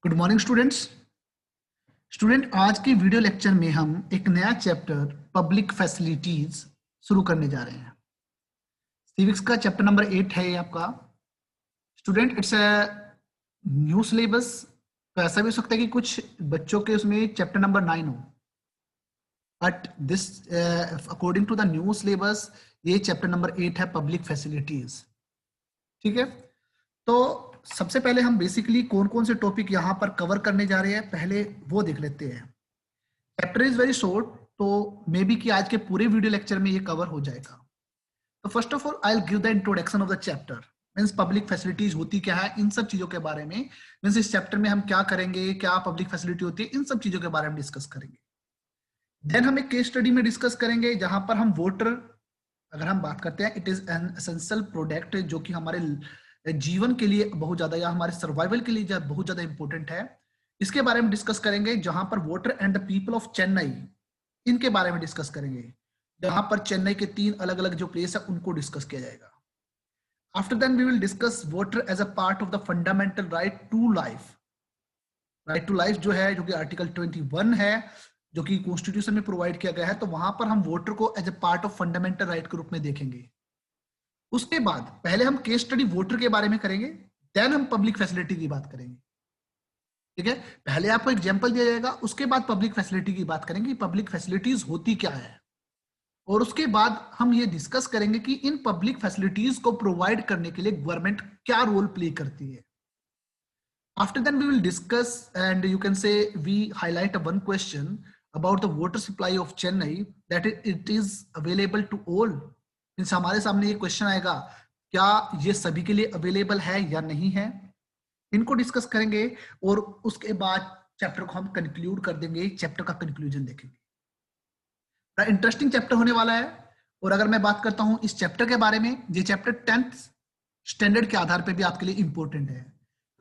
Good morning students. आज के video lecture में हम एक नया चैप्टर पब्लिक फैसिलिटीज शुरू करने जा रहे हैं। सिविक्स का चैप्टर नंबर 8 है ये आपका। Student it's a new syllabus, तो ऐसा भी हो सकता है कि कुछ बच्चों के उसमें चैप्टर नंबर 9 हो, but this according to the new syllabus ये चैप्टर नंबर 8 है, पब्लिक फैसिलिटीज। ठीक है, तो सबसे पहले हम बेसिकली कौन कौन से टॉपिक यहाँ पर कवर करने जा रहे हैं पहले वो देख लेते हैं। चैप्टर इज वेरी शॉर्ट, तो मे बी कि आज के पूरे वीडियो लेक्चर में ये कवर हो जाएगा। तो first of all I will give the introduction of the chapter, means public facilities होती क्या है, इन सब चीजों के बारे में, मींस इस चैप्टर में हम क्या करेंगे, क्या पब्लिक फैसिलिटी होती है, इन सब चीजों के बारे में डिस्कस करेंगे। देन हम एक केस स्टडी में डिस्कस करेंगे जहां पर हम वोटर, अगर हम बात करते हैं, it is an essential product जो कि हमारे जीवन के लिए बहुत ज्यादा या हमारे सर्वाइवल के लिए बहुत ज्यादा इंपॉर्टेंट है। इसके बारे में डिस्कस करेंगे। जहां पर water and the people of Chennai, इनके बारे में डिस्कस करेंगे। जहां पर चेन्नई के 3 अलग अलग जो प्लेस है उनको डिस्कस किया जाएगा। After then we will discuss water as a part of the fundamental right to life. Right to life जो है, जो कि आर्टिकल 21 है, जो कि कॉन्स्टिट्यूशन में प्रोवाइड किया गया है, तो वहां पर हम वाटर को as a part of fundamental right के रूप में देखेंगे। उसके बाद पहले हम केस स्टडी वोटर के बारे में करेंगे, देन हम पब्लिक फैसिलिटी की बात करेंगे। ठीक है, पहले आपको एग्जांपल दिया जाएगा, उसके बाद पब्लिक फैसिलिटी की बात करेंगे, पब्लिक फैसिलिटीज होती क्या है, और उसके बाद हम ये डिस्कस करेंगे कि इन पब्लिक फैसिलिटीज को प्रोवाइड करने के लिए गवर्नमेंट क्या रोल प्ले करती है। After then we will discuss and you can say we highlight one question about the water supply of Chennai, that it is available to all। Means हमारे सामने ये क्वेश्चन आएगा, क्या ये सभी के लिए अवेलेबल है या नहीं है, इनको डिस्कस करेंगे। और उसके बाद चैप्टर को हम कंक्लूड कर देंगे, चैप्टर का कंक्लूजन देखेंगे। इंटरेस्टिंग चैप्टर होने वाला है। और अगर मैं बात करता हूं इस चैप्टर के बारे में, ये चैप्टर 10th स्टैंडर्ड के आधार पर भी आपके लिए इंपॉर्टेंट है,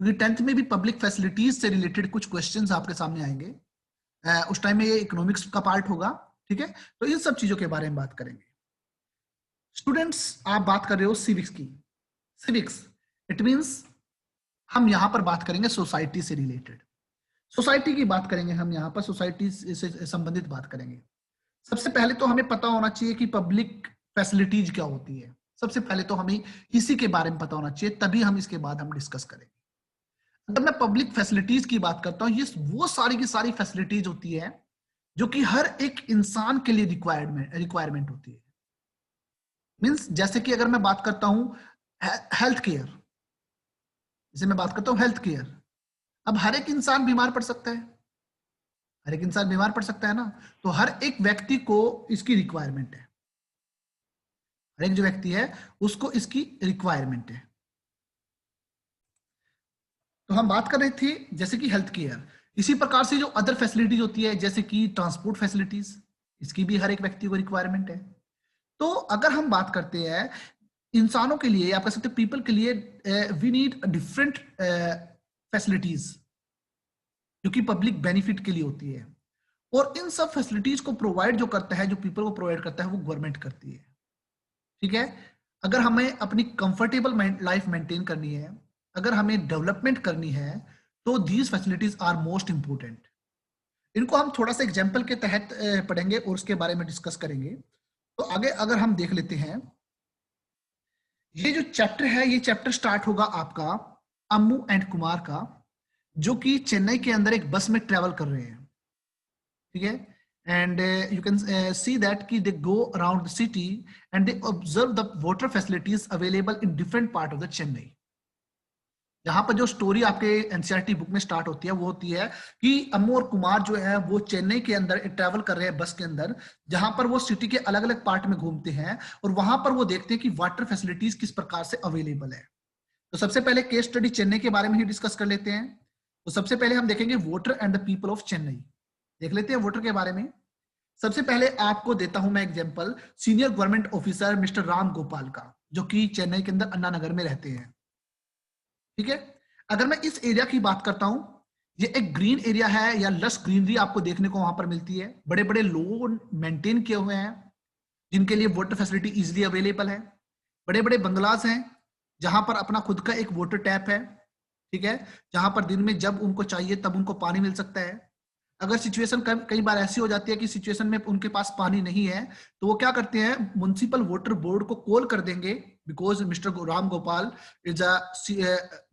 क्योंकि 10th में भी पब्लिक फैसिलिटीज से रिलेटेड कुछ क्वेश्चन आपके सामने आएंगे। उस टाइम में ये इकोनॉमिक्स का पार्ट होगा। ठीक है, तो इन सब चीजों के बारे में बात करेंगे। स्टूडेंट्स, आप बात कर रहे हो सिविक्स की। सिविक्स इट मींस हम यहां पर बात करेंगे सोसाइटी से रिलेटेड, सोसाइटी की बात करेंगे। हम यहां पर सोसाइटी से संबंधित बात करेंगे। सबसे पहले तो हमें पता होना चाहिए कि पब्लिक फैसिलिटीज क्या होती है। सबसे पहले तो हमें इसी के बारे में पता होना चाहिए, तभी हम इसके बाद हम डिस्कस करेंगे। अगर मैं पब्लिक फैसिलिटीज की बात करता हूं, ये वो सारी की सारी फैसिलिटीज होती है जो कि हर एक इंसान के लिए रिक्वायरमेंट होती है। मींस जैसे कि अगर मैं बात करता हूं हेल्थ केयर, जैसे मैं बात करता हूं हेल्थ केयर, अब हर एक इंसान बीमार पड़ सकता है, हर एक इंसान बीमार पड़ सकता है ना, तो हर एक व्यक्ति को इसकी रिक्वायरमेंट है, हर एक जो व्यक्ति है उसको इसकी रिक्वायरमेंट है। तो हम बात कर रहे थे जैसे कि हेल्थ केयर, इसी प्रकार से जो अदर फैसिलिटीज होती है जैसे कि ट्रांसपोर्ट फैसिलिटीज, इसकी भी हर एक व्यक्ति को रिक्वायरमेंट है। तो अगर हम बात करते हैं इंसानों के लिए, आप कह सकते हैं पीपल के लिए, वी नीड डिफरेंट फैसिलिटीज जो कि पब्लिक बेनिफिट के लिए होती है। और इन सब फैसिलिटीज को प्रोवाइड जो करता है, जो पीपल को प्रोवाइड करता है, वो गवर्नमेंट करती है। ठीक है, अगर हमें अपनी कंफर्टेबल लाइफ मेंटेन करनी है, अगर हमें डेवलपमेंट करनी है, तो these facilities are most important. इनको हम थोड़ा सा एग्जाम्पल के तहत पढ़ेंगे और उसके बारे में डिस्कस करेंगे। तो आगे अगर हम देख लेते हैं, ये जो चैप्टर है, ये चैप्टर स्टार्ट होगा आपका अम्मू एंड कुमार का, जो कि चेन्नई के अंदर एक बस में ट्रेवल कर रहे हैं। ठीक है, and you can see that कि they go around the city and they observe the water facilities available in different part of the Chennai। यहाँ पर जो स्टोरी आपके एनसीईआरटी बुक में स्टार्ट होती है वो होती है कि अम्मू और कुमार जो है वो चेन्नई के अंदर ट्रैवल कर रहे हैं बस के अंदर, जहां पर वो सिटी के अलग अलग पार्ट में घूमते हैं और वहां पर वो देखते हैं कि वाटर फैसिलिटीज किस प्रकार से अवेलेबल है। तो सबसे पहले केस स्टडी चेन्नई के बारे में ही डिस्कस कर लेते हैं। तो सबसे पहले हम देखेंगे water and the people of Chennai, देख लेते हैं वाटर के बारे में। सबसे पहले आपको देता हूं मैं example senior government officer mister Ram Gopal का, जो कि चेन्नई के अंदर अन्ना नगर में रहते हैं। ठीक है, अगर मैं इस एरिया की बात करता हूं, ये एक ग्रीन एरिया है या लश ग्रीनरी आपको देखने को वहां पर मिलती है। बड़े बड़े लोन मेंटेन किए हुए हैं जिनके लिए वाटर फैसिलिटी इजीली अवेलेबल है। बड़े बड़े बंगलाज हैं जहां पर अपना खुद का एक वाटर टैप है। ठीक है, जहां पर दिन में जब उनको चाहिए तब उनको पानी मिल सकता है। अगर सिचुएशन कई बार ऐसी हो जाती है कि सिचुएशन में उनके पास पानी नहीं है, तो वो क्या करते हैं, म्युनिसिपल वाटर बोर्ड को कॉल कर देंगे, because mister Ram Gopal is a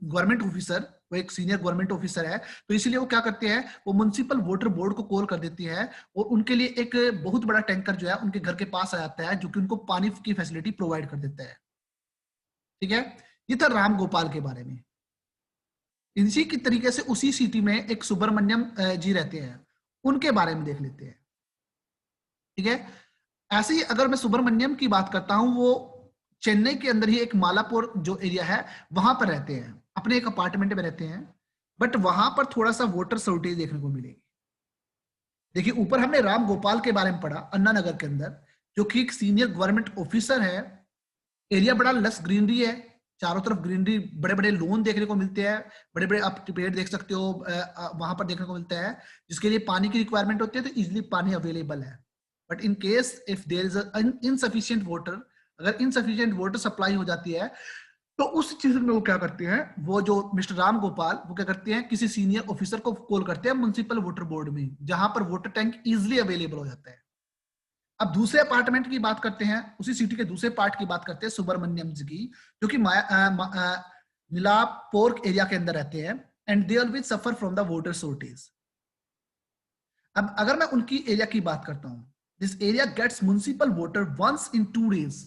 government officer, वो एक सीनियर गवर्नमेंट ऑफिसर है, तो इसीलिए वो क्या करते हैं, वो म्युनिसिपल वाटर बोर्ड को कॉल कर देती है और उनके लिए एक बहुत बड़ा टैंकर जो है उनके घर के पास आ जाता है, जो कि उनको पानी की फैसिलिटी प्रोवाइड कर देता है। ठीक है, ये था राम गोपाल के बारे में। इसी की तरीके से उसी सिटी में एक सुब्रमण्यम जी रहते हैं, उनके बारे में देख लेते हैं। ठीक है, ऐसे ही अगर मैं सुब्रमण्यम की बात करता हूं, वो चेन्नई के अंदर ही एक मालापुर जो एरिया है वहां पर रहते हैं, अपने एक अपार्टमेंट में रहते हैं, बट वहां पर थोड़ा सा वाटर शॉर्टेज देखने को मिलेगी। देखिए, ऊपर हमने राम गोपाल के बारे में पढ़ा अन्ना नगर के अंदर, जो कि एक सीनियर गवर्नमेंट ऑफिसर है। एरिया बड़ा लस ग्रीनरी है, चारों तरफ ग्रीनरी, बड़े बड़े लोन देखने को मिलते हैं, बड़े बड़े आप पेड़ देख सकते हो वहां पर देखने को मिलता है, जिसके लिए पानी की रिक्वायरमेंट होती है, तो इजिली पानी अवेलेबल है। But in case if there is insufficient water, अगर इनसफिशियंट वाटर सप्लाई हो जाती है, तो उस चीज में वो क्या करते हैं, वो जो मिस्टर राम गोपाल, वो क्या करते हैं, किसी सीनियर ऑफिसर को कॉल करते हैं म्युनिसिपल वाटर बोर्ड में, जहां पर वाटर टैंक इजिली अवेलेबल हो जाता है। अब दूसरे अपार्टमेंट की बात करते हैं, उसी सिटी के दूसरे पार्ट की बात करते हैं, सुब्रमण्यम जी की, जो कि मिलापोर एरिया के अंदर रहते हैं, and they always suffer from the water shortage. अब अगर मैं उनकी एरिया की बात करता हूं, this area gets municipal water once in 2 days,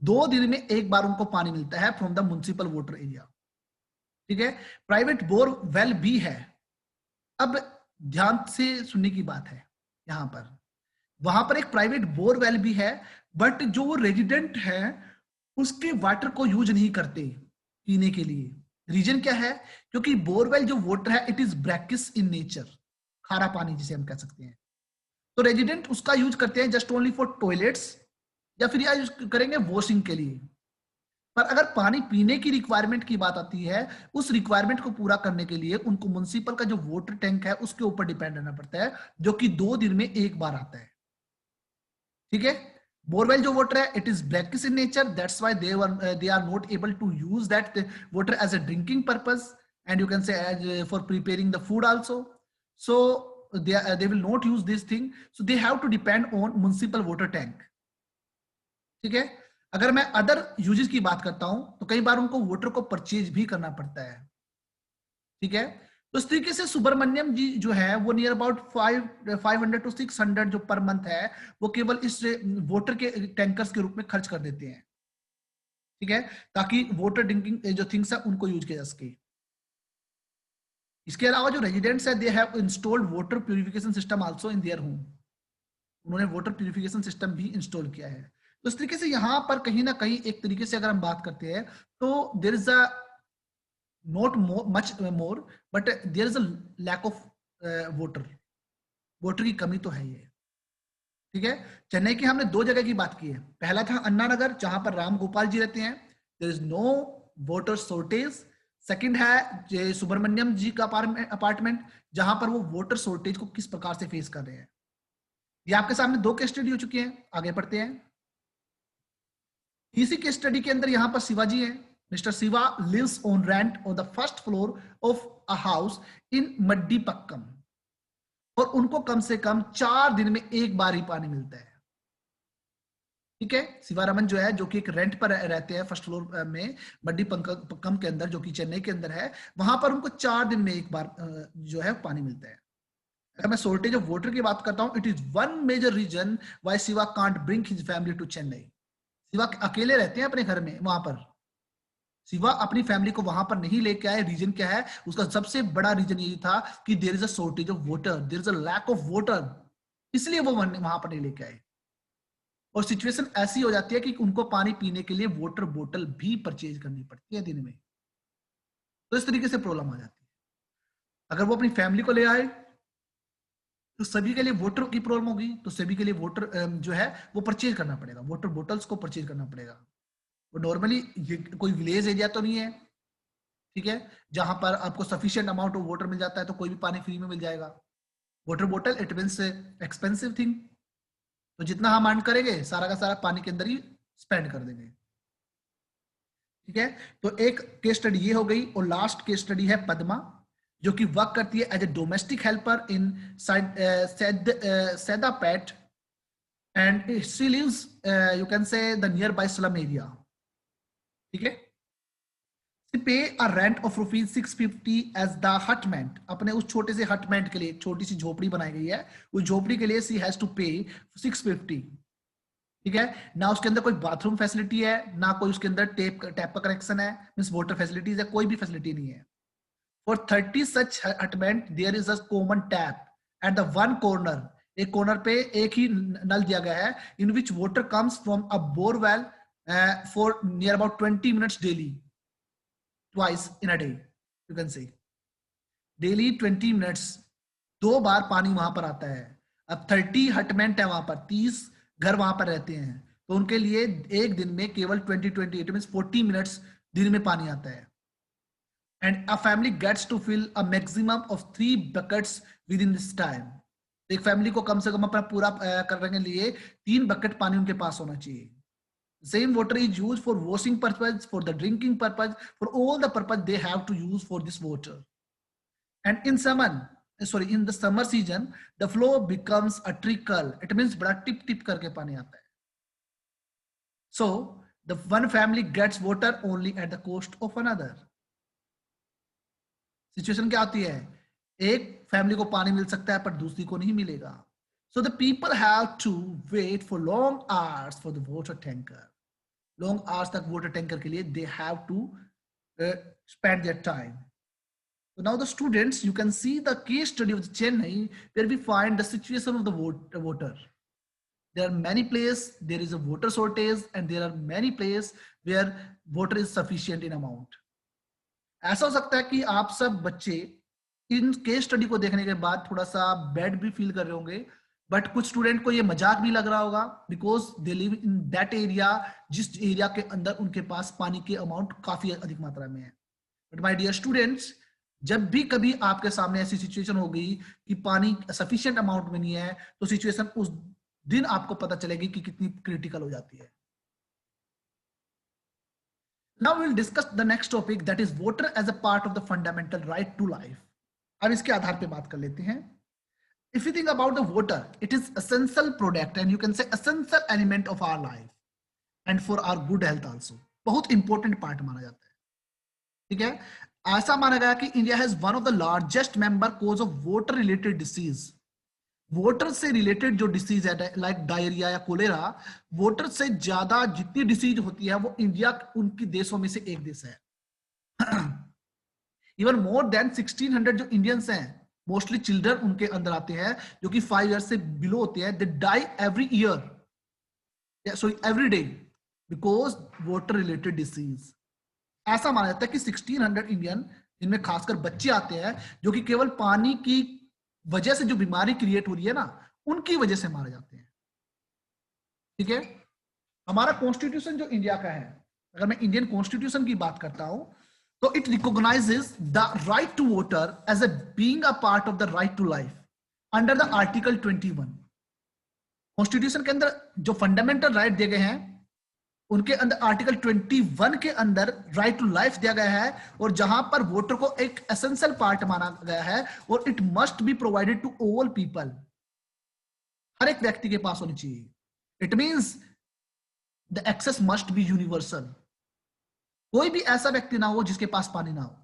2 दिन में एक बार उनको पानी मिलता है from the municipal water area. ठीक है, प्राइवेट बोर वेल भी है। अब ध्यान से सुनने की बात है, यहां पर वहां पर एक प्राइवेट बोरवेल भी है, बट जो वो रेजिडेंट है उसके वाटर को यूज नहीं करते पीने के लिए। रीजन क्या है, क्योंकि बोरवेल जो वाटर है it is brackish in nature, खारा पानी जिसे हम कह सकते हैं, तो रेजिडेंट उसका यूज करते हैं जस्ट ओनली फॉर टॉयलेट्स, या फिर या यूज करेंगे वॉशिंग के लिए। पर अगर पानी पीने की रिक्वायरमेंट की बात आती है, उस रिक्वायरमेंट को पूरा करने के लिए उनको म्युनिसिपल का जो वाटर टैंक है उसके ऊपर डिपेंड रहना पड़ता है, जो कि 2 दिन में एक बार आता है। ठीक है, बोरवेल जो वाटर है it is brackish in nature, that's why they are not able to use that water as a drinking purpose, and you can say as for preparing the food also. So they will not use this thing, so they have to depend on municipal water tank। ठीक है, अगर मैं other uses की बात करता हूं, तो कई बार उनको वाटर को परचेज भी करना पड़ता है। ठीक है, तो इस तरीके से सुब्रमण्यम जी जो है वो नियर अबाउट 500 to 600 जो पर मंथ है, वो केवल इस वाटर के टैंकर्स के रूप में खर्च कर देते हैं। ठीक है, ताकि वाटर ड्रिंकिंग जो थिंग्स है उनको यूज किया जा सके। इसके अलावा जो रेजिडेंट्स है, they have installed water purification system also in their home, उन्होंने वाटर प्यूरिफिकेशन सिस्टम भी इंस्टॉल किया है। तो इस तरीके से यहाँ पर कहीं ना कहीं एक तरीके से अगर हम बात करते हैं, तो there is a not much more, but there is a lack of water, water की कमी तो है ये। ठीक है, चेन्नई की हमने 2 जगह की बात की है, पहला था अन्ना नगर जहां पर राम गोपाल जी रहते हैं, there is no water shortage. Second है सुब्रमण्यम जी का अपार्टमेंट, जहां पर वो वाटर शॉर्टेज को किस प्रकार से फेस कर रहे हैं। ये आपके सामने 2 केस स्टडी हो चुकी हैं, आगे पढ़ते हैं। इसी केस स्टडी के अंदर यहां पर शिवाजी है, mister Shiva lives on rent on the first floor of a house in Madipakkam, और उनको कम से कम 4 दिन में एक बार ही पानी मिलता है। ठीक है, शिवारमन जो है, जो कि एक रेंट पर रहते हैं फर्स्ट फ्लोर में मड्डीपक्कम के अंदर, जो कि चेन्नई के अंदर है, वहां पर उनको 4 दिन में एक बार जो है पानी मिलता है। अगर मैं शॉर्टेज ऑफ वाटर की बात करता हूं, it is one major reason why Shiva can't bring his family to Chennai. Shiva अकेले रहते हैं अपने घर में, वहां पर शिवा अपनी फैमिली को वहां पर नहीं लेके आए। रीजन क्या है, उसका सबसे बड़ा रीजन यही था कि there is a shortage of water, there is a lack of water, इसलिए वो वहां पर नहीं लेके आए। और सिचुएशन ऐसी हो जाती है कि उनको पानी पीने के लिए वाटर बोतल भी परचेज करनी पड़ती है दिन में, तो इस तरीके से प्रॉब्लम आ जाती है। अगर वो अपनी फैमिली को ले आए तो सभी के लिए वाटर की प्रॉब्लम होगी, तो सभी के लिए वाटर जो है वो परचेज करना पड़ेगा, वाटर बोटल्स को परचेज करना पड़ेगा। वो नॉर्मली ये कोई विलेज एरिया तो नहीं है, ठीक है, जहां पर आपको सफिशिएंट अमाउंट ऑफ वाटर मिल जाता है तो कोई भी पानी फ्री में मिल जाएगा। वाटर बोतल इट मींस एक्सपेंसिव थिंग, तो जितना हम अर्न करेंगे सारा का सारा पानी के अंदर ही स्पेंड कर देंगे। ठीक है, तो एक केस स्टडी ये हो गई, और लास्ट केस स्टडी है पद्मा, जो कि वर्क करती है as a domestic helper in Saidapet, and she lives you can say the nearby slum area. ठीक है, pay a rent of ₹650 as the hutment, अपने उस छोटे से हटमेंट के लिए, छोटी सी झोपड़ी बनाई गई है, उस झोपड़ी के लिए सी हैज टू पे 650। ठीक है ना, उसके अंदर कोई बाथरूम फैसिलिटी है ना, कोई उसके अंदर टैप का कनेक्शन है, मींस वाटर फैसिलिटीज है, कोई भी फैसिलिटी नहीं है। For 30 such hutment there is a common tap at the one corner, एक कॉर्नर पे एक ही नल दिया गया है, in which water comes from a borewell for near about 20 minutes daily, twice in a day, you can say daily 20 minutes, 2 बार पानी वहां पर आता है। अब 30 हटमेंट है वहां पर, 30 घर वहां पर रहते हैं, तो उनके लिए एक दिन में केवल 20 इट मींस 40 मिनट्स दिन में पानी आता है। And a family gets to fill a maximum of 3 buckets within this time, एक फैमिली को कम से कम अपना पूरा करने के लिए 3 बकेट पानी उनके पास होना चाहिए। Same water is used for washing purpose, for the drinking purpose, for all the purpose they have to use for this water. And in in the summer season, the flow becomes a trickle. It means बड़ा tip tip करके पानी आता है. So the one family gets water only at the cost of another. Situation क्या आती है, एक family को पानी मिल सकता है पर दूसरी को नहीं मिलेगा. So the people have to wait for long hours for the water tanker. Long hours तक वाटर टैंकर के लिए they have to spend their time. So now the students, you can see the case study of the Chennai where we find the situation of the water. There are many places there is a water shortage and there are many places where water is sufficient in amount. ऐसा हो सकता है कि आप सब बच्चे in case study को देखने के बाद थोड़ा सा बैड भी फील कर रहे होंगे, बट कुछ स्टूडेंट को ये मजाक भी लग रहा होगा, because they live in that area, जिस एरिया के अंदर उनके पास पानी की अमाउंट काफी अधिक मात्रा में है. बट माय डियर स्टूडेंट्स, जब भी कभी आपके सामने ऐसी सिचुएशन हो गई कि पानी सफिशिएंट अमाउंट में नहीं है, तो सिचुएशन उस दिन आपको पता चलेगी कि कितनी क्रिटिकल हो जाती है. Now we will discuss the next topic, that is water as a part of the fundamental right to life. अब इसके आधार पे बात कर लेते हैं. If you think about the water, it is essential product and you can say essential element of our life and for our good health also. बहुत important part माना जाता है. ठीक है, ऐसा माना गया कि India has one of the largest member cause of water related disease. Voter से रिलेटेड जो डिसीज है लाइक डायरिया या कोलेरा, वोटर से ज्यादा जितनी डिसीज होती है वो इंडिया उनकी देशों में से एक देश है. इवन मोर देन 1600 जो इंडियंस हैं, मोस्टली चिल्ड्रन उनके अंदर आते हैं जो कि 5 ईयर्स से बिलो होते हैं, they die every year, sorry every day, because water related disease. ऐसा माना जाता है कि 1600 इंडियन, जिनमें खासकर बच्चे आते हैं जो कि केवल पानी की वजह से जो बीमारी क्रिएट हो रही है ना, उनकी वजह से मारे जाते हैं. ठीक है, हमारा कॉन्स्टिट्यूशन जो इंडिया का है, अगर मैं इंडियन कॉन्स्टिट्यूशन की बात करता हूं, तो it recognises the right to water as a being a part of the right to life under the article 21. Constitution के अंदर जो फंडामेंटल राइट दिए गए हैं, उनके अंदर आर्टिकल 21 के अंदर राइट टू लाइफ दिया गया है, और जहां पर वोटर को एक एसेंशियल पार्ट माना गया है, और it must be provided to all people. हर एक व्यक्ति के पास होनी चाहिए. It means the access must be universal. कोई भी ऐसा व्यक्ति ना हो जिसके पास पानी ना हो,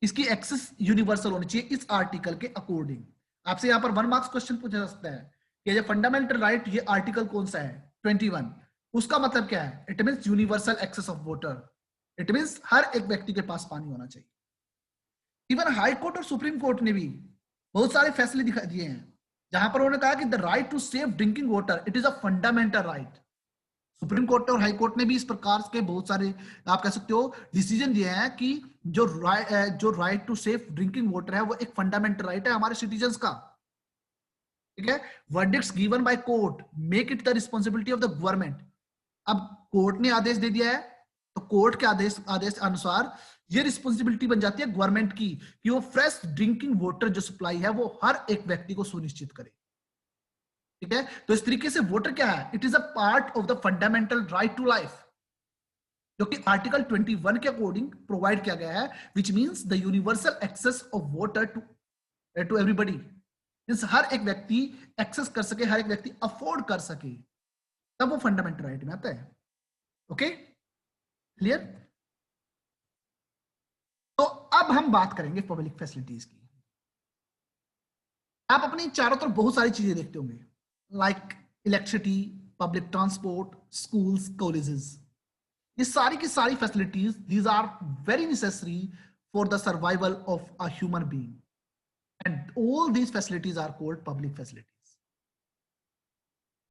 इसकी एक्सेस यूनिवर्सल होनी चाहिए इस आर्टिकल के अकॉर्डिंग. आपसे यहां पर 1 मार्क्स क्वेश्चन पूछा जा सकता है कि ये फंडामेंटल राइट, ये आर्टिकल कौन सा है, 21, उसका मतलब क्या है? It means universal access of water. It means हर एक व्यक्ति के पास पानी होना चाहिए. इवन हाई कोर्ट और सुप्रीम कोर्ट ने भी बहुत सारे फैसले दिखा दिए हैं जहां पर उन्होंने कहा कि the right to safe drinking water it is a fundamental right. Supreme court और हाई कोर्ट ने भी इस प्रकार के बहुत सारे, आप कह सकते हो, डिसीजन दिए हैं कि जो right to safe drinking water है वो एक फंडामेंटल राइट है हमारे सिटीजन्स का. ठीक है, verdicts given by court make it the responsibility of the government. अब कोर्ट ने आदेश दे दिया है, तो कोर्ट के आदेश अनुसार ये रिस्पांसिबिलिटी बन जाती है गवर्नमेंट की कि वो फ्रेश ड्रिंकिंग वाटर जो सप्लाई है वो हर एक व्यक्ति को सुनिश्चित करे. ठीक है, तो इस तरीके से वाटर क्या है, it is a part of the fundamental right to life. जो कि आर्टिकल 21 के अकॉर्डिंग प्रोवाइड किया गया है, which means the universal access of water to everybody, means हर एक व्यक्ति एक्सेस कर सके, हर एक व्यक्ति अफोर्ड कर सके, तब वो फंडामेंटल राइट में आता है। Okay, clear? तो अब हम बात करेंगे पब्लिक फैसिलिटीज की। आप अपनी चारों तरफ बहुत सारी चीजें देखते होंगे, like electricity, public transport, schools, colleges. ये सारी की सारी facilities, these are very necessary for the survival of a human being, and all these facilities are called public facilities.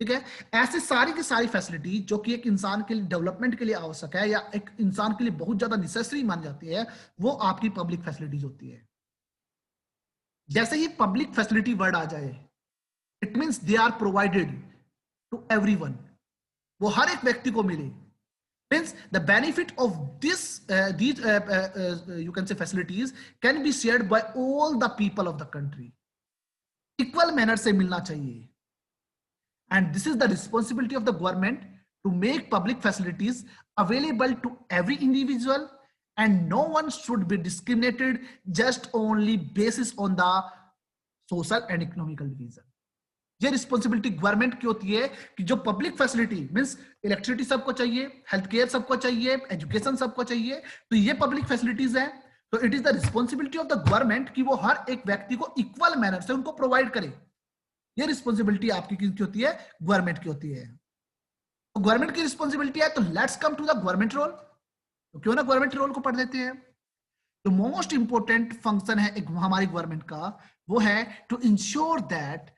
ठीक है, ऐसे सारी की सारी फैसिलिटी जो कि एक इंसान के लिए डेवलपमेंट के लिए आवश्यक है या एक इंसान के लिए बहुत ज्यादा नेसेसरी मानी जाती है, वो आपकी पब्लिक फैसिलिटीज होती है। जैसे ही पब्लिक फैसिलिटी वर्ड आ जाए, it means they are provided to everyone, वो हर एक व्यक्ति को मिले। Means the benefit of this you can say facilities can be shared by all the people of the country, equal manner से मिलना चाहिए। And this is the responsibility of the government to make public facilities available to every individual, and no one should be discriminated just only basis on the social and economical division. ये responsibility government की होती है कि जो public facility means electricity सबको चाहिए, health care सबको चाहिए, एजुकेशन सबको चाहिए, तो ये पब्लिक फैसिलिटीज है। तो it is the responsibility of the government कि वो हर एक व्यक्ति को इक्वल मैनर से उनको प्रोवाइड करे। ये रिस्पॉन्सिबिलिटी आपकी किसकी होती है? गवर्नमेंट की होती है। तो गवर्नमेंट की रिस्पॉन्सिबिलिटी है, तो let's come to the government role. तो क्यों ना गवर्नमेंट रोल को पढ़ लेते हैं। तो मोस्ट इंपोर्टेंट फंक्शन है एक हमारी गवर्नमेंट का, वो है to ensure that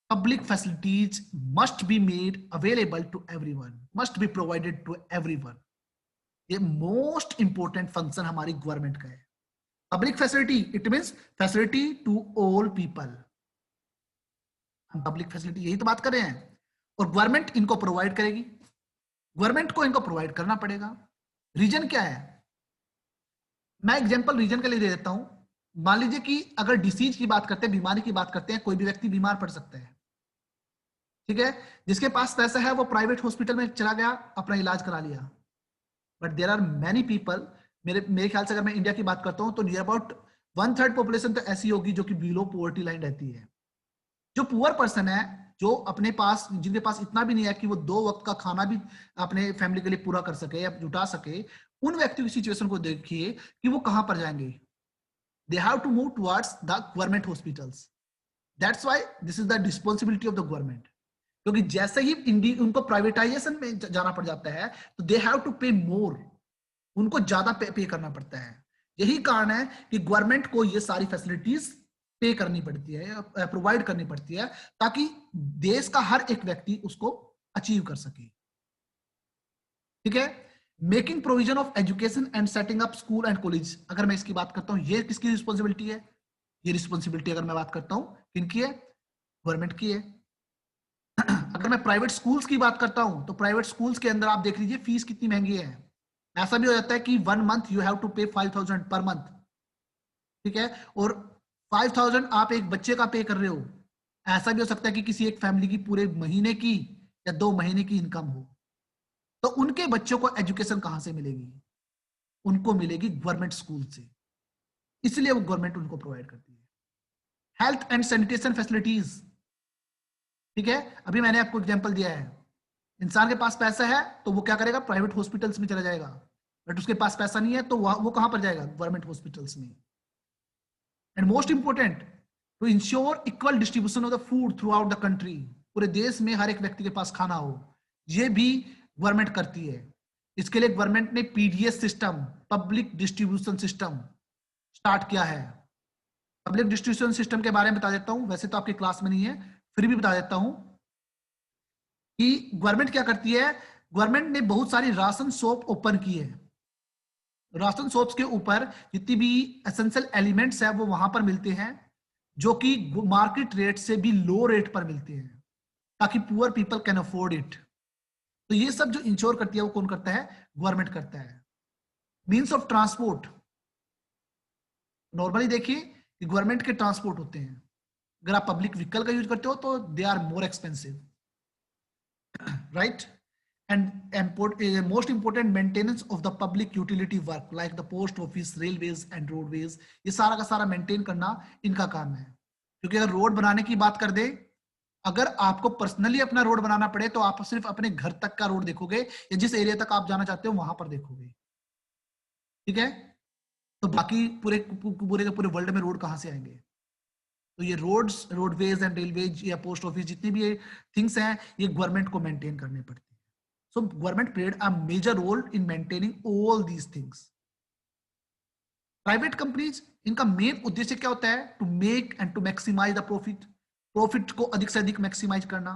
public facilities must be made available to everyone, must be provided to everyone. ये मोस्ट इंपोर्टेंट फंक्शन हमारी गवर्नमेंट का है। Public facility it means facility to all people. Public facility यही तो बात कर रहे हैं, और गवर्नमेंट इनको प्रोवाइड करेगी। गवर्नमेंट को इनको प्रोवाइड करना पड़ेगा। रीजन क्या है? मैं एग्जांपल रीजन के लिए दे देता हूं। मान लीजिए कि अगर डिसीज की बात करते हैं, बीमारी की बात करते हैं, कोई भी व्यक्ति बीमार पड़ सकता है, ठीक है, जिसके पास पैसा है वो प्राइवेट हॉस्पिटल में चला गया, अपना इलाज करा लिया। But there are many people, मेरे ख्याल से अगर मैं इंडिया की बात करता हूं तो नियर अबाउट 1/3 पॉपुलेशन तो ऐसी होगी जो कि बिलो पॉवर्टी लाइन रहती है। जो पुअर पर्सन है, जो अपने पास, जिनके पास इतना भी नहीं है कि वो 2 वक्त का खाना भी अपने फैमिली के लिए पूरा कर सके या जुटा सके, उन व्यक्तियों की सिचुएशन को देखिए कि वो कहां पर जाएंगे। They have to move towards the government hospitals. That's why this is the responsibility of the government. क्योंकि जैसे ही उनको प्राइवेटाइजेशन में जाना पड़ जाता है तो दे हैव टू पे मोर, उनको ज्यादा पे करना पड़ता है। यही कारण है कि गवर्नमेंट को ये सारी फैसिलिटीज पे करनी पड़ती है, प्रोवाइड करनी पड़ती है, ताकि देश का हर एक व्यक्ति उसको अचीव कर सके। ठीक है, making provision of education and setting up school and college. अगर मैं इसकी बात करता हूं, ये किसकी रिस्पॉन्सिबिलिटी है? ये रिस्पॉन्सिबिलिटी अगर मैं बात करता हूं किनकी है? गवर्नमेंट की है। अगर मैं प्राइवेट स्कूल्स की बात करता हूं तो प्राइवेट स्कूल्स के अंदर आप देख लीजिए फीस कितनी महंगी है। ऐसा भी हो जाता है कि 1 मंथ यू हैव टू पे 5,000 पर मंथ। ठीक है, और 5,000 आप एक बच्चे का पे कर रहे हो। ऐसा भी हो सकता है कि किसी एक फैमिली की पूरे महीने की या 2 महीने की इनकम हो, तो उनके बच्चों को एजुकेशन कहां से मिलेगी? उनको मिलेगी गवर्नमेंट स्कूल से, इसलिए वो गवर्नमेंट उनको प्रोवाइड करती है। हेल्थ एंड सैनिटेशन फैसिलिटीज, ठीक है, अभी मैंने आपको एग्जांपल दिया है। इंसान के पास पैसा है तो वो क्या करेगा? प्राइवेट हॉस्पिटल्स में चला जाएगा। बट उसके पास पैसा नहीं है तो वो कहां पर जाएगा? गवर्नमेंट हॉस्पिटल्स में। And most important, to ensure equal distribution of the food throughout the country. पूरे देश में हर एक व्यक्ति के पास खाना हो, ये भी गवर्नमेंट करती है। इसके लिए गवर्नमेंट ने PDS system, public distribution system start किया है। पब्लिक डिस्ट्रीब्यूशन सिस्टम के बारे में बता देता हूं, वैसे तो आपकी क्लास में नहीं है, फिर भी बता देता हूं कि गवर्नमेंट क्या करती है। गवर्नमेंट ने बहुत सारी राशन शॉप ओपन की है। राशन शॉप्स के ऊपर जितनी भी एसेंशियल एलिमेंट्स है वो वहां पर मिलते हैं, जो कि मार्केट रेट से भी लो रेट पर मिलते हैं, ताकि poor people can afford it. तो ये सब जो इंश्योर करती है वो कौन करता है? गवर्नमेंट करता है। मीन्स ऑफ ट्रांसपोर्ट, नॉर्मली देखिए कि गवर्नमेंट के ट्रांसपोर्ट होते हैं। अगर आप पब्लिक व्हीकल का यूज करते हो तो they are more expensive, right. and most important maintenance of the public utility work like the post office, railways and roadways, ये सारा का सारा मेंटेन करना इनका काम है। क्योंकि अगर रोड बनाने की बात कर दे, अगर आपको पर्सनली अपना रोड बनाना पड़े तो आप सिर्फ अपने घर तक का रोड देखोगे या जिस एरिया तक आप जाना चाहते हो वहां पर देखोगे, ठीक है। तो बाकी पूरे पूरे के पूरे वर्ल्ड में रोड कहां से आएंगे? तो ये रोड्स, रोडवेज एंड रेलवेज या पोस्ट ऑफिस जितनी भी थिंग्स हैं ये गवर्नमेंट को मेंटेन करने पड़ती है। So government played a major role in maintaining all these things. Private companies, इनका मेन उद्देश्य क्या होता है? To make and to maximise the profit, profit को अधिक से अधिक मैक्सिमाइज करना।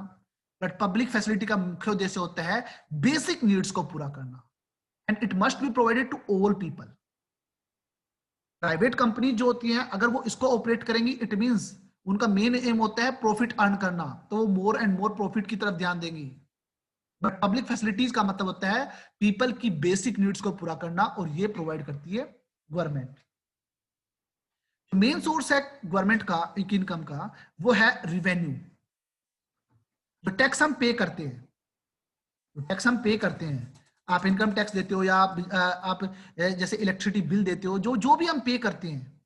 बट पब्लिक फैसिलिटी का मुख्य उद्देश्य होता है बेसिक नीड्स को पूरा करना, and it must be provided to all people. Private company जो होती है अगर वो इसको ऑपरेट करेंगी, इट मींस उनका मेन एम होता है प्रॉफिट अर्न करना, तो वो मोर एंड मोर प्रॉफिट की तरफ ध्यान देंगी। बट पब्लिक फैसिलिटीज का मतलब होता है पीपल की बेसिक नीड्स को पूरा करना, और ये प्रोवाइड करती है गवर्नमेंट। मेन सोर्स है गवर्नमेंट का इनकम का, वो है रिवेन्यू। जो टैक्स हम पे करते हैं, जो टैक्स हम पे करते हैं, आप इनकम टैक्स देते हो या आप जैसे इलेक्ट्रिसिटी बिल देते हो, जो जो भी हम पे करते हैं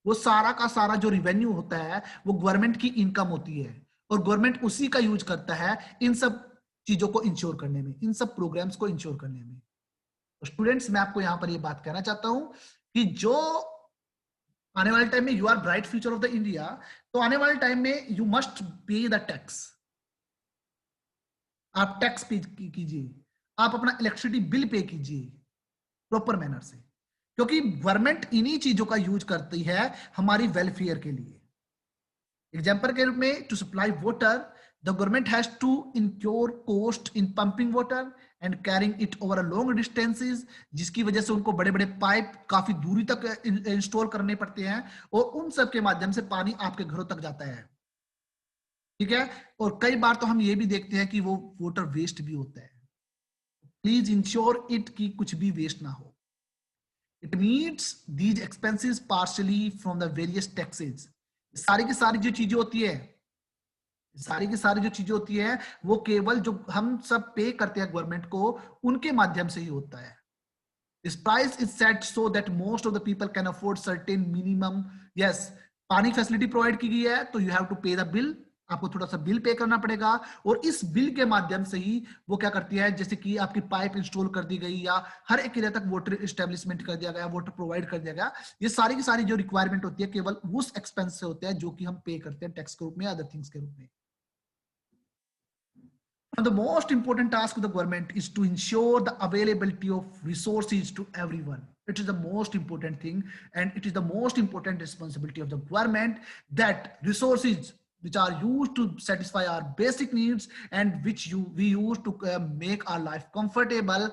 वो सारा का सारा जो रिवेन्यू होता है वो गवर्नमेंट की इनकम होती है, और गवर्नमेंट उसी का यूज करता है इन सब चीजों को इंश्योर करने में, इन सब प्रोग्राम्स को इंश्योर करने में। तो स्टूडेंट्स, मैं आपको यहां पर ये बात कहना चाहता हूं कि जो आने वाले टाइम में you are bright future of the India, तो आने वाले टाइम में you must pay the tax. आप टैक्स पे कीजिए, आप अपना इलेक्ट्रिसिटी बिल पे कीजिए प्रॉपर मैनर से, क्योंकि गवर्नमेंट इन्हीं चीजों का यूज करती है हमारी वेलफेयर के लिए। एग्जाम्पल के रूप में, to supply water the government has to incur cost in pumping water and carrying it over a long distances, जिसकी वजह से उनको बड़े बड़े पाइप काफी दूरी तक इंस्टॉल करने पड़ते हैं, और उन सब के माध्यम से पानी आपके घरों तक जाता है, ठीक है। और कई बार तो हम ये भी देखते हैं कि वो वाटर वेस्ट भी होता है। प्लीज इंश्योर इट कि कुछ भी वेस्ट ना हो। It meets these expenses partially from the various taxes. सारी की सारी जो चीजें होती है, सारी की सारी जो चीजें होती है वो केवल जो हम सब पे करते हैं गवर्नमेंट को, उनके माध्यम से ही होता है। This price is set so that most of the people can afford certain minimum. Yes, पानी फैसिलिटी प्रोवाइड की गई है तो यू हैव टू पे द बिल, आपको थोड़ा सा बिल पे करना पड़ेगा, और इस बिल के माध्यम से ही वो क्या करती है, जैसे कि आपकी पाइप इंस्टॉल कर दी गई या हर एक एरिया तक वाटर एस्टेब्लिशमेंट कर दिया गया, वाटर प्रोवाइड कर दिया गया, ये सारी की सारी जो रिक्वायरमेंट होती है केवल उस एक्सपेंस से होते हैं जो कि हम पे करते हैं टैक्स के रूप में, अदर थिंग्स के रूप में। And the most important task of the government is to ensure the availability of resources to everyone. It is the most important thing, and it is the most important responsibility of the government that resources which are used to satisfy our basic needs and which we use to make our life comfortable.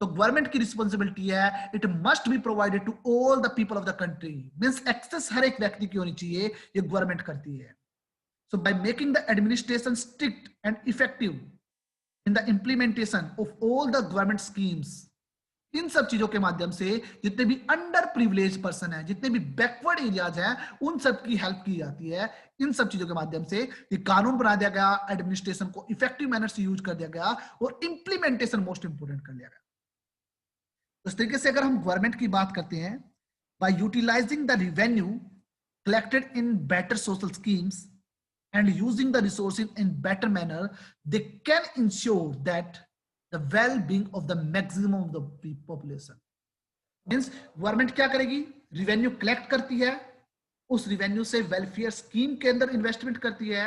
तो government की responsibility है, it must be provided to all the people of the country, means access हर एक व्यक्ति की होनी चाहिए, ये गवर्नमेंट करती है। So by making the administration strict and effective in the implementation of all the government schemes, इन सब चीजों के माध्यम से जितने भी अंडर प्रिविलेज पर्सन है, जितने भी बैकवर्ड एरियाज हैं, उन सब की हेल्प की जाती है। इन सब चीजों के माध्यम से ये कानून बना दिया गया, एडमिनिस्ट्रेशन को इफेक्टिव मैनर से यूज कर दिया गया, और इंप्लीमेंटेशन मोस्ट इंपोर्टेंट कर लिया गया। इस तरीके से अगर हम गवर्नमेंट की बात करते हैं, by utilising the revenue collected in better social schemes and using the resources in better manner, they can ensure that the well-being of the maximum of the population. Means government क्या करेगी, revenue collect करती है, उस revenue से welfare scheme के अंदर investment करती है,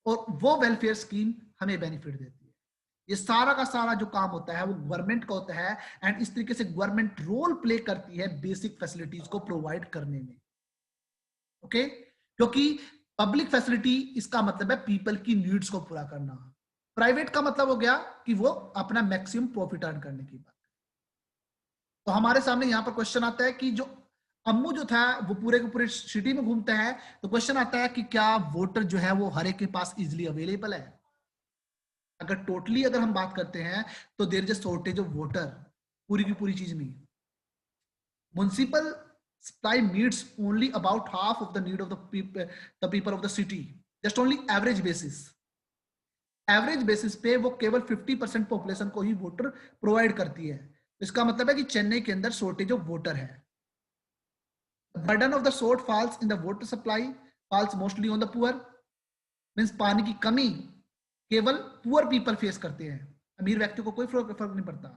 और वो वेलफेयर स्कीम हमें बेनिफिट देती है। ये सारा का सारा जो काम होता है वो गवर्नमेंट का होता है, एंड इस तरीके से गवर्नमेंट रोल प्ले करती है बेसिक फैसिलिटीज को प्रोवाइड करने में। ओके, क्योंकि पब्लिक फैसिलिटी इसका मतलब है पीपल की नीड्स को पूरा करना, प्राइवेट का मतलब हो गया कि वो अपना मैक्सिमम प्रॉफिट अर्न करने की बात। तो हमारे सामने यहां पर क्वेश्चन आता है कि जो अम्मू जो था वो पूरे के पूरे सिटी में घूमता है, तो क्वेश्चन आता है कि क्या वोटर जो है वो हर एक के पास इजिली अवेलेबल है? अगर टोटली अगर हम बात करते हैं तो there is a shortage of water पूरी की पूरी चीज में। Municipal supply meets only about half of the need of the people of the city, just only average basis. Average basis पे वो केवल 50% पॉपुलेशन को ही वोटर प्रोवाइड करती है। इसका मतलब है कि चेन्नई के अंदर शॉर्टेज ऑफ वोटर है। Burden of the shortfalls in the water supply falls mostly on the poor, means पानी की कमी केवल पुअर पीपल फेस करते हैं, अमीर व्यक्ति को कोई फर्क नहीं पड़ता।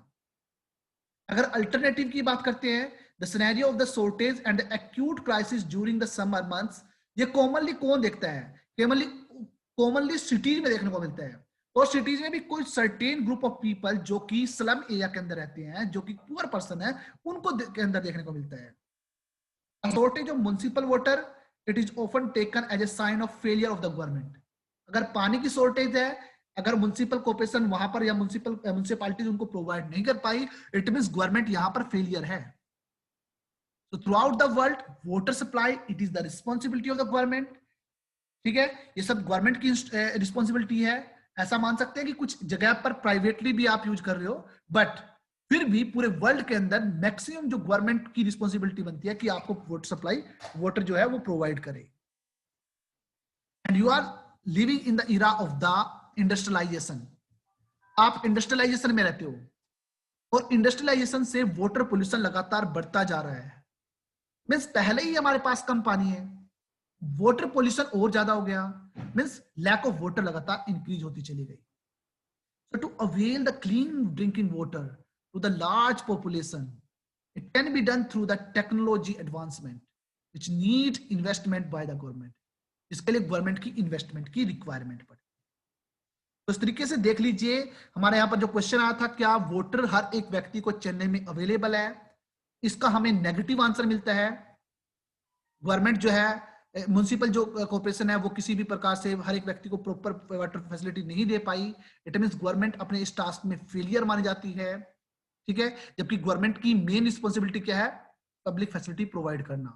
अगर अल्टरनेटिव की बात करते हैं, the scenario of the shortage and acute crisis during the summer months, ये कॉमनली कौन देखता है? कॉमनली सिटीज में देखने को मिलता है, और सिटीज में भी कोई सर्टेन ग्रुप ऑफ पीपल जो कि स्लम एरिया के अंदर रहते हैं, जो कि पुअर पर्सन है, उनको के अंदर देखने को मिलता है। Shortage of municipal water, it is often taken as a sign of failure of the government. अगर पानी की शॉर्टेज है, अगर म्युनिसिपल कॉर्पोरेशन वहां पर या म्युनिसिपैलिटीज उनको प्रोवाइड नहीं कर पाई, इट मींस गवर्नमेंट यहां पर फेलियर है। So throughout the world, water supply, it is the responsibility of the government. ठीक है, ये सब गवर्नमेंट की रिस्पॉन्सिबिलिटी है। ऐसा मान सकते हैं कि कुछ जगह पर प्राइवेटली भी आप यूज कर रहे हो, बट फिर भी पूरे वर्ल्ड के अंदर मैक्सिमम जो गवर्नमेंट की रिस्पॉन्सिबिलिटी बनती है कि आपको वाटर सप्लाई, वाटर जो है वो प्रोवाइड करे। And you are living in the era of the industrialization. आप इंडस्ट्रियलाइजेशन में रहते हो, और इंडस्ट्रियलाइजेशन से वाटर पोल्यूशन लगातार बढ़ता जा रहा है। मीन्स पहले ही हमारे पास कम पानी है, वाटर पोल्यूशन और ज्यादा हो गया, मीन्स लैक ऑफ वाटर लगातार इंक्रीज होती चली गई। So to avail the clean drinking water to the large population, it can be done through the technology advancement, which need investment by the government. इसके लिए गवर्नमेंट की investment की requirement पड़ती है। तो इस तरीके से देख लीजिए, हमारे यहाँ पर जो क्वेश्चन आया था, क्या वाटर हर एक व्यक्ति को चेन्नई में अवेलेबल है, इसका हमें नेगेटिव आंसर मिलता है। गवर्नमेंट जो है, म्युनिसिपल जो कॉर्पोरेशन है, वो किसी भी प्रकार से हर एक व्यक्ति को प्रॉपर वाटर फैसिलिटी नहीं दे पाई। इट मींस गवर्नमेंट अपने इस टास्क में फेलियर मानी जाती है। ठीक है, जबकि गवर्नमेंट की मेन रिस्पॉन्सिबिलिटी क्या है? पब्लिक फैसिलिटी प्रोवाइड करना।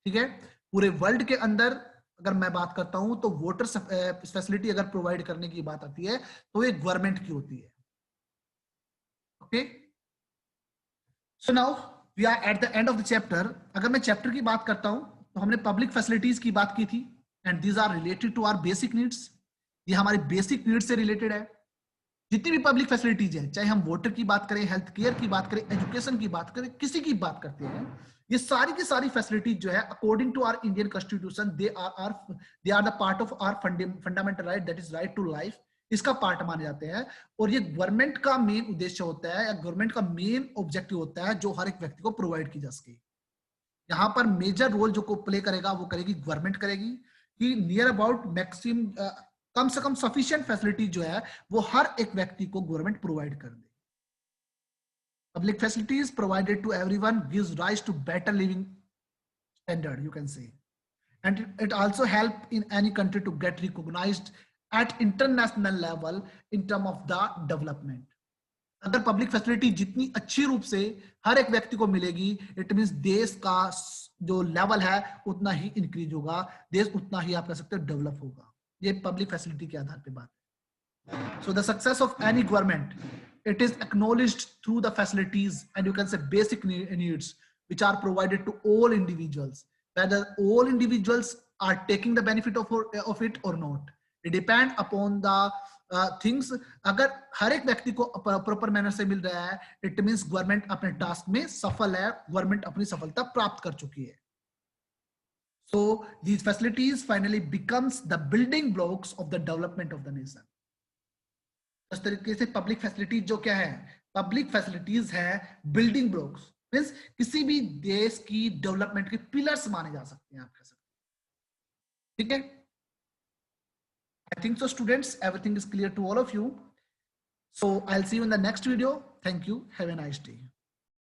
ठीक है, पूरे वर्ल्ड के अंदर अगर मैं बात करता हूं तो वाटर फैसिलिटी अगर प्रोवाइड करने की बात आती है तो ये गवर्नमेंट की होती है। Okay, so now we are at the end of the chapter. अगर मैं चैप्टर की बात करता हूं तो हमने पब्लिक फैसिलिटीज की बात की थी, and these are related to our basic needs. ये हमारी बेसिक नीड्स से रिलेटेड है। जितनी भी पब्लिक फैसिलिटीज है, चाहे हम वाटर की बात करें, हेल्थ केयर की बात करें, एजुकेशन की बात करें, किसी की बात करते हैं, ये सारी की सारी फैसिलिटीज जो है according to our Indian constitution, they are the part of our fundamental right, that is right to life. इसका पार्ट माने जाते हैं, और ये गवर्नमेंट का मेन उद्देश्य होता है, या गवर्नमेंट का मेन ऑब्जेक्टिव होता है, जो हर एक व्यक्ति को प्रोवाइड की जा सके। यहाँ पर मेजर रोल जो को प्ले करेगा वो करेगी गवर्नमेंट करेगी, कि नियर अबाउट मैक्सिमम कम से कम सफिशिएंट फैसिलिटी जो है वो हर एक व्यक्ति को गवर्नमेंट प्रोवाइड कर दे। Public facilities provided to everyone gives rise to better living standard, you can say, and it also help in any country to get recognized at international level in term of the development. अगर public facility जितनी अच्छी रूप से हर एक व्यक्ति को मिलेगी, it means देश का जो लेवल है उतना ही इंक्रीज होगा, देश उतना ही आप कह सकते हो डेवलप होगा। ये पब्लिक फैसिलिटी के आधार पे बात है। So the success of any government, it is acknowledged through the facilities and you can say basic needs which are provided to all individuals, whether all individuals are taking the benefit of it or not, it depend upon the things। अगर हर एक व्यक्ति को proper manner से मिल रहा है, it means government अपने task में सफल है, गवर्नमेंट अपनी सफलता प्राप्त कर चुकी है। So these facilities finally becomes the building blocks of the development of the nation। इस तरीके से पब्लिक फैसिलिटीज जो क्या है, पब्लिक फैसिलिटीज है बिल्डिंग ब्लॉक्स, मींस किसी भी देश की डेवलपमेंट के पिलर्स माने जा सकते हैं, आप कह सकते हैं। ठीक है, I think so students, everything is clear to all of you. So I will see you in the next video. Thank you, have a nice day.